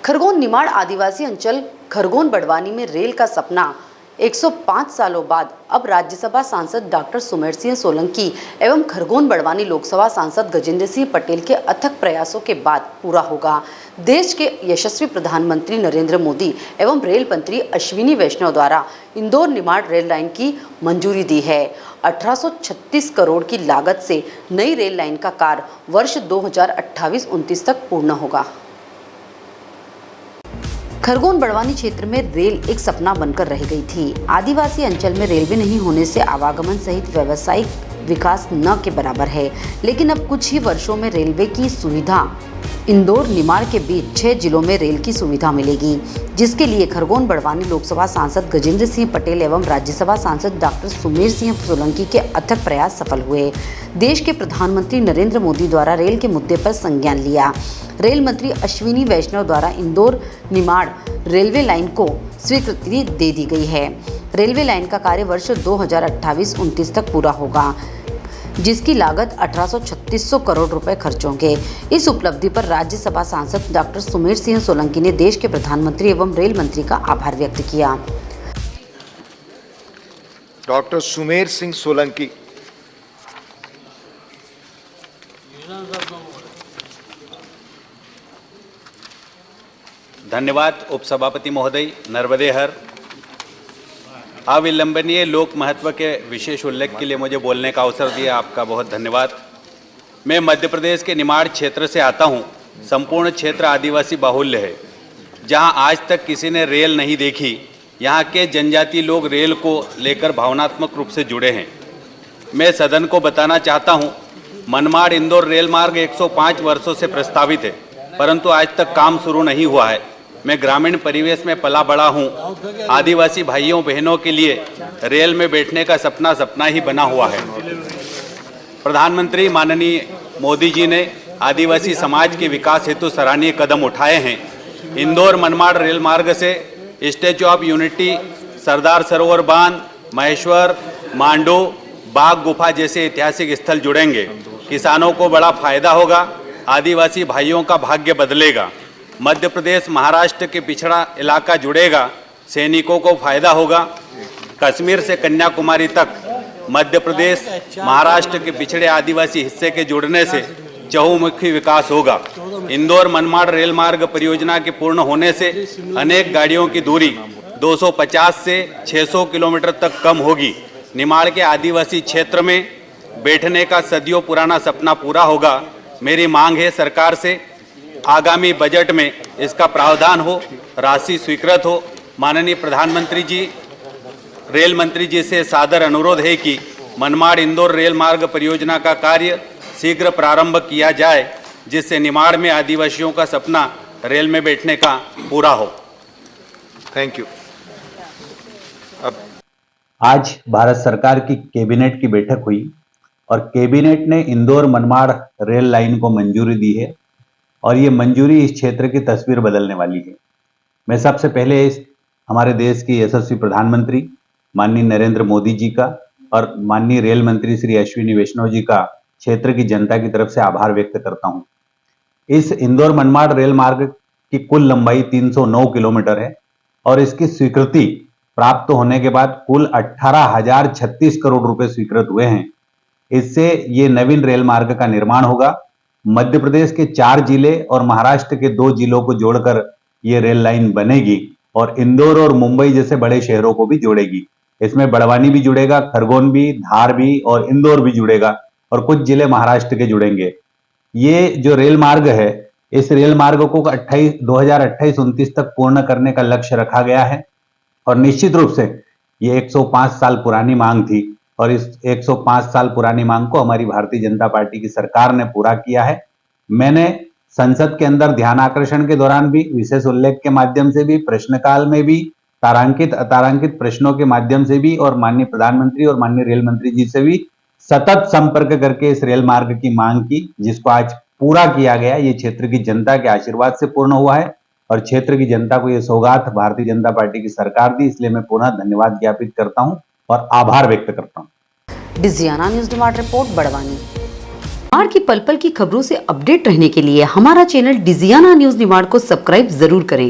खरगोन निमाड़ आदिवासी अंचल खरगोन बड़वानी में रेल का सपना 105 सालों बाद अब राज्यसभा सांसद डॉक्टर सुमेर सिंह सोलंकी एवं खरगोन बड़वानी लोकसभा सांसद गजेंद्र सिंह पटेल के अथक प्रयासों के बाद पूरा होगा। देश के यशस्वी प्रधानमंत्री नरेंद्र मोदी एवं रेल मंत्री अश्विनी वैष्णव द्वारा इंदौर निमाड़ रेल लाइन की मंजूरी दी है। 1836 करोड़ की लागत से नई रेल लाइन का कार्य वर्ष 2028-29 तक पूर्ण होगा। खरगोन बड़वानी क्षेत्र में रेल एक सपना बनकर रह गई थी। आदिवासी अंचल में रेलवे नहीं होने से आवागमन सहित व्यावसायिक विकास न के बराबर है, लेकिन अब कुछ ही वर्षों में रेलवे की सुविधा इंदौर निमाड़ के बीच 6 जिलों में रेल की सुविधा मिलेगी, जिसके लिए खरगोन बड़वानी लोकसभा सांसद गजेंद्र सिंह पटेल एवं राज्यसभा सांसद डॉक्टर सुमेर सिंह सोलंकी के अथक प्रयास सफल हुए। देश के प्रधानमंत्री नरेंद्र मोदी द्वारा रेल के मुद्दे पर संज्ञान लिया। रेल मंत्री अश्विनी वैष्णव द्वारा इंदौर निमाड़ रेलवे लाइन को स्वीकृति दे दी गई है। रेलवे लाइन का कार्य वर्ष 2028-29 तक पूरा होगा, जिसकी लागत 1836 करोड़ रुपए खर्च होंगे। इस उपलब्धि पर राज्यसभा सांसद डॉक्टर सुमेर सिंह सोलंकी ने देश के प्रधानमंत्री एवं रेल मंत्री का आभार व्यक्त किया। डॉक्टर सुमेर सिंह सोलंकी। धन्यवाद उपसभापति महोदय, नर्मदे हर। अविलंबनीय लोक महत्व के विशेष उल्लेख के लिए मुझे बोलने का अवसर दिया, आपका बहुत धन्यवाद। मैं मध्य प्रदेश के निमाड़ क्षेत्र से आता हूं। संपूर्ण क्षेत्र आदिवासी बाहुल्य है, जहां आज तक किसी ने रेल नहीं देखी। यहां के जनजातीय लोग रेल को लेकर भावनात्मक रूप से जुड़े हैं। मैं सदन को बताना चाहता हूं, मनमाड़ इंदौर रेल मार्ग 105 वर्षों से प्रस्तावित है, परंतु आज तक काम शुरू नहीं हुआ है। मैं ग्रामीण परिवेश में पला बड़ा हूं। आदिवासी भाइयों बहनों के लिए रेल में बैठने का सपना सपना ही बना हुआ है। प्रधानमंत्री माननीय मोदी जी ने आदिवासी समाज के विकास हेतु सराहनीय कदम उठाए हैं। इंदौर मनमाड़ रेल मार्ग से statue of unity, Sardar Sarovar बांध, महेश्वर, मांडू, बाघ गुफा जैसे ऐतिहासिक स्थल जुड़ेंगे। किसानों को बड़ा फायदा होगा। आदिवासी भाइयों का भाग्य बदलेगा। मध्य प्रदेश महाराष्ट्र के पिछड़ा इलाका जुड़ेगा। सैनिकों को फायदा होगा। कश्मीर से कन्याकुमारी तक मध्य प्रदेश महाराष्ट्र के पिछड़े आदिवासी हिस्से के जुड़ने से चहुमुखी विकास होगा। इंदौर मनमाड़ रेल मार्ग परियोजना के पूर्ण होने से अनेक गाड़ियों की दूरी 250 से 600 किलोमीटर तक कम होगी। निमाड़ के आदिवासी क्षेत्र में बैठने का सदियों पुराना सपना पूरा होगा। मेरी मांग है सरकार से, आगामी बजट में इसका प्रावधान हो, राशि स्वीकृत हो। माननीय प्रधानमंत्री जी, रेल मंत्री जी से सादर अनुरोध है कि मनमाड़ इंदौर रेल मार्ग परियोजना का कार्य शीघ्र प्रारंभ किया जाए, जिससे निमाड़ में आदिवासियों का सपना रेल में बैठने का पूरा हो। Thank you. आज भारत सरकार की कैबिनेट की बैठक हुई और कैबिनेट ने इंदौर मनमाड़ रेल लाइन को मंजूरी दी है और ये मंजूरी इस क्षेत्र की तस्वीर बदलने वाली है। मैं सबसे पहले हमारे देश के यशस्वी प्रधानमंत्री माननीय नरेंद्र मोदी जी का और माननीय रेल मंत्री श्री अश्विनी वैष्णव जी का क्षेत्र की जनता की तरफ से आभार व्यक्त करता हूं। इस इंदौर मनमाड़ रेल मार्ग की कुल लंबाई 309 किलोमीटर है और इसकी स्वीकृति प्राप्त होने के बाद कुल 18,036 करोड़ रुपए स्वीकृत हुए हैं। इससे ये नवीन रेल मार्ग का निर्माण होगा। मध्य प्रदेश के 4 जिले और महाराष्ट्र के 2 जिलों को जोड़कर ये रेल लाइन बनेगी और इंदौर और मुंबई जैसे बड़े शहरों को भी जोड़ेगी। इसमें बड़वानी भी जुड़ेगा, खरगोन भी, धार भी और इंदौर भी जुड़ेगा और कुछ जिले महाराष्ट्र के जुड़ेंगे। ये जो रेल मार्ग है, इस रेल मार्ग को 2028-29 तक पूर्ण करने का लक्ष्य रखा गया है और निश्चित रूप से ये 105 साल पुरानी मांग थी और इस 105 साल पुरानी मांग को हमारी भारतीय जनता पार्टी की सरकार ने पूरा किया है। मैंने संसद के अंदर ध्यान आकर्षण के दौरान भी, विशेष उल्लेख के माध्यम से भी, प्रश्नकाल में भी, तारांकित अतारांकित प्रश्नों के माध्यम से भी और माननीय प्रधानमंत्री और माननीय रेल मंत्री जी से भी सतत संपर्क करके इस रेल मार्ग की मांग की, जिसको आज पूरा किया गया। ये क्षेत्र की जनता के आशीर्वाद से पूर्ण हुआ है और क्षेत्र की जनता को यह सौगात भारतीय जनता पार्टी की सरकार दी, इसलिए मैं पुनः धन्यवाद ज्ञापित करता हूं और आभार व्यक्त करता हूं। Digiana news Nimar report Barwani. निमाड़ की पल पल की खबरों से अपडेट रहने के लिए हमारा चैनल डिजियाना न्यूज निमाड़ को सब्सक्राइब जरूर करें।